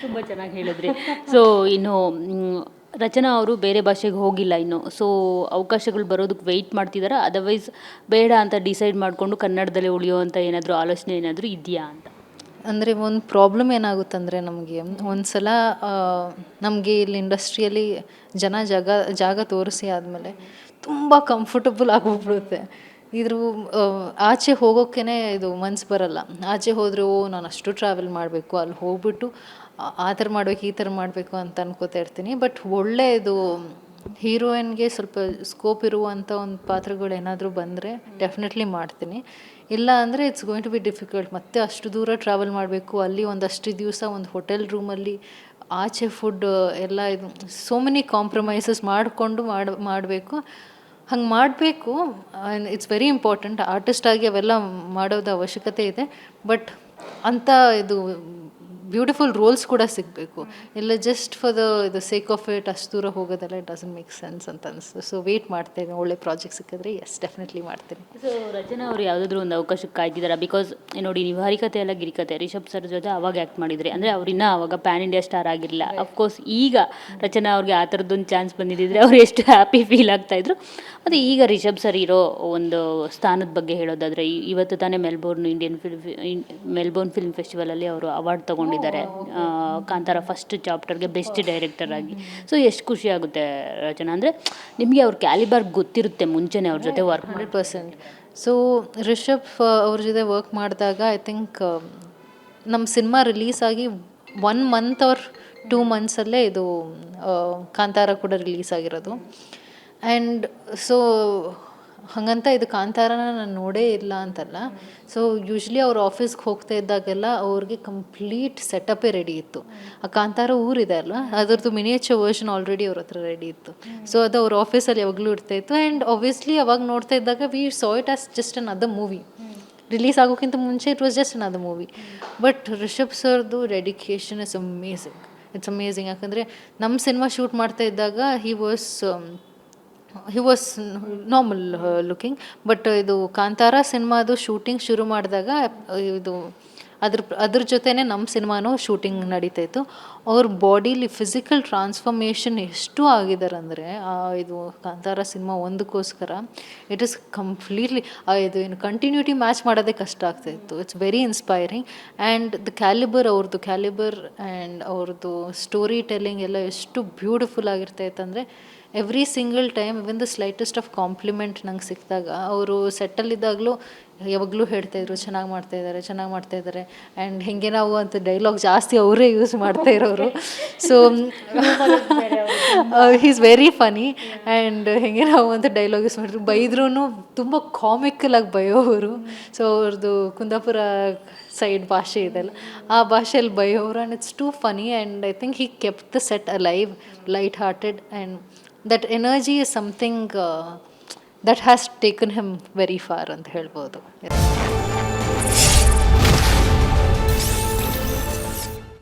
ತುಂಬ ಚೆನ್ನಾಗಿ ಹೇಳಿದ್ರಿ. ಸೊ ಇನ್ನು ರಚನಾ ಅವರು ಬೇರೆ ಭಾಷೆಗೆ ಹೋಗಿಲ್ಲ ಇನ್ನು. ಸೊ ಅವಕಾಶಗಳು ಬರೋದಕ್ಕೆ ವೆಯ್ಟ್ ಮಾಡ್ತಿದ್ದಾರಾ, ಅದರ್ವೈಸ್ ಬೇಡ ಅಂತ ಡಿಸೈಡ್ ಮಾಡಿಕೊಂಡು ಕನ್ನಡದಲ್ಲೇ ಉಳಿಯುವಂಥ ಏನಾದರೂ ಆಲೋಚನೆ ಏನಾದರೂ ಇದೆಯಾ ಅಂತ? ಅಂದರೆ ಒಂದು ಪ್ರಾಬ್ಲಮ್ ಏನಾಗುತ್ತಂದರೆ ನಮಗೆ ಒಂದು ಸಲ ನಮಗೆ ಇಲ್ಲಿ ಇಂಡಸ್ಟ್ರಿಯಲ್ಲಿ ಜಾಗ ತೋರಿಸಿ ಆದಮೇಲೆ ತುಂಬ ಕಂಫರ್ಟಬಲ್ ಆಗೋಗ್ಬಿಡುತ್ತೆ. ಇದ್ರ ಆಚೆ ಹೋಗೋಕ್ಕೇ ಇದು ಮನ್ಸು ಬರಲ್ಲ. ಆಚೆ ಹೋದರೆ ನಾನು ಅಷ್ಟು ಟ್ರಾವೆಲ್ ಮಾಡಬೇಕು, ಅಲ್ಲಿ ಹೋಗ್ಬಿಟ್ಟು ಆ ಥರ ಮಾಡಬೇಕು ಈ ಥರ ಮಾಡಬೇಕು ಅಂತ ಅನ್ಕೋತಾ ಇರ್ತೀನಿ. ಬಟ್ ಒಳ್ಳೆ ಇದು ಹೀರೋಯಿನ್ಗೆ ಸ್ವಲ್ಪ ಸ್ಕೋಪ್ ಇರುವಂಥ ಒಂದು ಪಾತ್ರಗಳು ಏನಾದರೂ ಬಂದರೆ ಡೆಫಿನೆಟ್ಲಿ ಮಾಡ್ತೀನಿ. ಇಲ್ಲ ಅಂದರೆ it's going to be difficult. ಮತ್ತೆ ಅಷ್ಟು ದೂರ ಟ್ರಾವೆಲ್ ಮಾಡಬೇಕು, ಅಲ್ಲಿ ಒಂದಷ್ಟು ದಿವಸ ಒಂದು ಹೋಟೆಲ್ ರೂಮಲ್ಲಿ ಆಚೆ ಫುಡ್ ಎಲ್ಲ ಇದು ಸೋ ಮೆನಿ ಕಾಂಪ್ರಮೈಸಸ್ ಮಾಡಿಕೊಂಡು ಮಾಡಬೇಕು. ಹಂಗೆ ಮಾಡಬೇಕು. It's very important. ಆರ್ಟಿಸ್ಟಾಗಿ ಅವೆಲ್ಲ ಮಾಡೋದು ಅವಶ್ಯಕತೆ ಇದೆ. ಬಟ್ ಅಂಥ ಇದು ಬ್ಯೂಟಿಫುಲ್ ರೋಲ್ಸ್ ಕೂಡ ಸಿಗಬೇಕು. ಇಲ್ಲ just for the sake of it ಅಷ್ಟು ದೂರ ಹೋಗೋದೆಲ್ಲ ಇಟ್ ಡಸಂಟ್ ಮೇಕ್ ಸೆನ್ಸ್ ಅಂತ ಅನಿಸ್ತು. ಸೊ ವೆಯ್ಟ್ ಮಾಡ್ತೇನೆ, ಒಳ್ಳೆ ಪ್ರಾಜೆಕ್ಟ್ ಸಿಕ್ಕಿದ್ರೆ ಎಸ್ ಡೆಫಿನೆಟ್ಲಿ ಮಾಡ್ತೀನಿ. ಸೊ ರಚನಾ ಅವರು ಯಾವುದಾದ್ರೂ ಒಂದು ಅವಕಾಶಕ್ಕೆ ಕಾಯ್ತಿದ್ದಾರೆ? ಬಿಕಾಸ್ ನೋಡಿ, ನೀವು ಹರಿಕತೆ ಎಲ್ಲ ಗಿರಿಕತೆ ರಿಷಬ್ ಸರ್ ಜೊತೆ ಅವಾಗ ಆ್ಯಕ್ಟ್ ಮಾಡಿದ್ರಿ, ಅಂದರೆ ಅವ್ರಿನ್ನ ಅವಾಗ ಪ್ಯಾನ್ ಇಂಡಿಯಾ ಸ್ಟಾರ್ ಆಗಿರಲಿಲ್ಲ. ಅಫ್ಕೋರ್ಸ್ ಈಗ ರಚನಾ ಅವ್ರಿಗೆ ಆ ಥರದ್ದೊಂದು ಚಾನ್ಸ್ ಬಂದಿದ್ದರೆ ಅವ್ರು ಎಷ್ಟು ಹ್ಯಾಪಿ ಫೀಲ್ ಆಗ್ತಾಯಿದ್ರು. ಮತ್ತು ಈಗ ರಿಷಬ್ ಸರ್ ಇರೋ ಒಂದು ಸ್ಥಾನದ ಬಗ್ಗೆ ಹೇಳೋದಾದರೆ, ಇವತ್ತು ತಾನೇ ಮೆಲ್ಬೋರ್ನ್ ಫಿಲ್ಮ್ ಫೆಸ್ಟಿವಲಲ್ಲಿ ಅವರು ಅವಾರ್ಡ್ ತೊಗೊಂಡಿದ್ದಾರೆ ಕಾಂತಾರ ಫಸ್ಟ್ ಚಾಪ್ಟರ್ಗೆ ಬೆಸ್ಟ್ ಡೈರೆಕ್ಟರ್ ಆಗಿ. ಸೊ ಎಷ್ಟು ಖುಷಿ ಆಗುತ್ತೆ ರಚನಾ, ಅಂದರೆ ನಿಮಗೆ ಅವ್ರ ಕ್ಯಾಲಿಬರ್ ಗೊತ್ತಿರುತ್ತೆ ಮುಂಚೆನೇ ಅವ್ರ ಜೊತೆ ವರ್ಕ್ 100%. ಸೊ ರಿಷಬ್ ಅವ್ರ ಜೊತೆ ವರ್ಕ್ ಮಾಡಿದಾಗ ಐ ಥಿಂಕ್ ನಮ್ಮ ಸಿನಿಮಾ ರಿಲೀಸ್ ಆಗಿ 1 ಮಂತ್ ಆರ್ 2 ಮಂತ್ಸಲ್ಲೇ ಇದು ಕಾಂತಾರ ಕೂಡ ರಿಲೀಸ್ ಆಗಿರೋದು. ಆ್ಯಂಡ್ ಸೊ ಹಾಗಂತ ಇದು ಕಾಂತಾರನ ನಾನು ನೋಡೇ ಇಲ್ಲ ಅಂತಲ್ಲ. ಸೊ ಯೂಶ್ವಲಿ ಅವ್ರ ಆಫೀಸ್ಗೆ ಹೋಗ್ತಾ ಇದ್ದಾಗೆಲ್ಲ ಅವ್ರಿಗೆ ಕಂಪ್ಲೀಟ್ ಸೆಟಪ್ಪೇ ರೆಡಿ ಇತ್ತು. ಆ ಕಾಂತಾರ ಊರಿದೆ ಅಲ್ವ, ಅದ್ರದ್ದು ಮಿನಿಯೇಚರ್ ವರ್ಷನ್ ಆಲ್ರೆಡಿ ಅವ್ರ ಹತ್ರ ರೆಡಿ ಇತ್ತು. ಸೊ ಅದು ಅವ್ರ ಆಫೀಸಲ್ಲಿ ಯಾವಾಗಲೂ ಇರ್ತಾಯಿತ್ತು. ಆ್ಯಂಡ್ ಆಬ್ವಿಯಸ್ಲಿ ಅವಾಗ ನೋಡ್ತಾ ಇದ್ದಾಗ we saw it as just another movie. Release ಆಗೋಕ್ಕಿಂತ ಮುಂಚೆ it was just another movie. But Rishab ಸರ್ದು dedication is amazing. It's amazing. ಯಾಕಂದರೆ ನಮ್ಮ ಸಿನಿಮಾ ಶೂಟ್ ಮಾಡ್ತಾ ಇದ್ದಾಗ he was normal looking. But ಇದು ಕಾಂತಾರ ಸಿನಿಮಾದು ಶೂಟಿಂಗ್ ಶುರು ಮಾಡಿದಾಗ ಇದು ಅದ್ರ ಜೊತೆನೇ ನಮ್ಮ ಸಿನಿಮಾನೂ ಶೂಟಿಂಗ್ ನಡೀತಾಯಿತ್ತು. ಅವ್ರ ಬಾಡೀಲಿ ಫಿಸಿಕಲ್ ಟ್ರಾನ್ಸ್ಫಾರ್ಮೇಷನ್ ಎಷ್ಟು ಆಗಿದ್ದಾರೆ ಅಂದರೆ ಇದು ಕಾಂತಾರ ಸಿನಿಮಾ ಒಂದಕ್ಕೋಸ್ಕರ ಇಟ್ ಈಸ್ ಕಂಪ್ಲೀಟ್ಲಿ ಇದು ಏನು ಕಂಟಿನ್ಯೂಟಿ ಮ್ಯಾಚ್ ಮಾಡೋದೇ ಕಷ್ಟ ಆಗ್ತಾಯಿತ್ತು. It's very inspiring. ಆ್ಯಂಡ್ ಅವ್ರದ್ದು ಕ್ಯಾಲಿಬರ್ ಆ್ಯಂಡ್ ಅವ್ರದ್ದು ಸ್ಟೋರಿ ಟೆಲ್ಲಿಂಗ್ ಎಲ್ಲ ಎಷ್ಟು ಬ್ಯೂಟಿಫುಲ್ ಆಗಿರ್ತಾಯಿತ್ತು ಅಂದರೆ every single time even the slightest of compliment ನಂಗೆ ಸಿಕ್ಕಿದಾಗ ಅವರು ಸೆಟ್ಟಲ್ಲಿದ್ದಾಗಲೂ ಯಾವಾಗಲೂ ಹೇಳ್ತಾಯಿದ್ರು ಚೆನ್ನಾಗಿ ಮಾಡ್ತಾಯಿದ್ದಾರೆ. ಆ್ಯಂಡ್ ಹೇಗೆ ನಾವು ಅಂತ ಡೈಲಾಗ್ ಜಾಸ್ತಿ ಅವರೇ ಯೂಸ್ ಮಾಡ್ತಾ ಇರೋರು. So he's very funny. And ಹೇಗೆ ನಾವು ಅಂತ ಡೈಲಾಗ್ ಯೂಸ್ ಮಾಡಿದ್ರು, ಬೈದ್ರೂ ತುಂಬ ಕಾಮಿಕಲಾಗಿ ಬೈಯೋರು. ಸೊ ಅವ್ರದ್ದು ಕುಂದಾಪುರ ಸೈಡ್ ಭಾಷೆ ಇದೆಲ್ಲ, ಆ ಭಾಷೆಯಲ್ಲಿ ಬೈಯೋರು. And it's too funny. And I think he kept the set alive, light hearted. And that energy is something that has taken him very far ಅಂತ ಹೇಳ್ಬೋದು.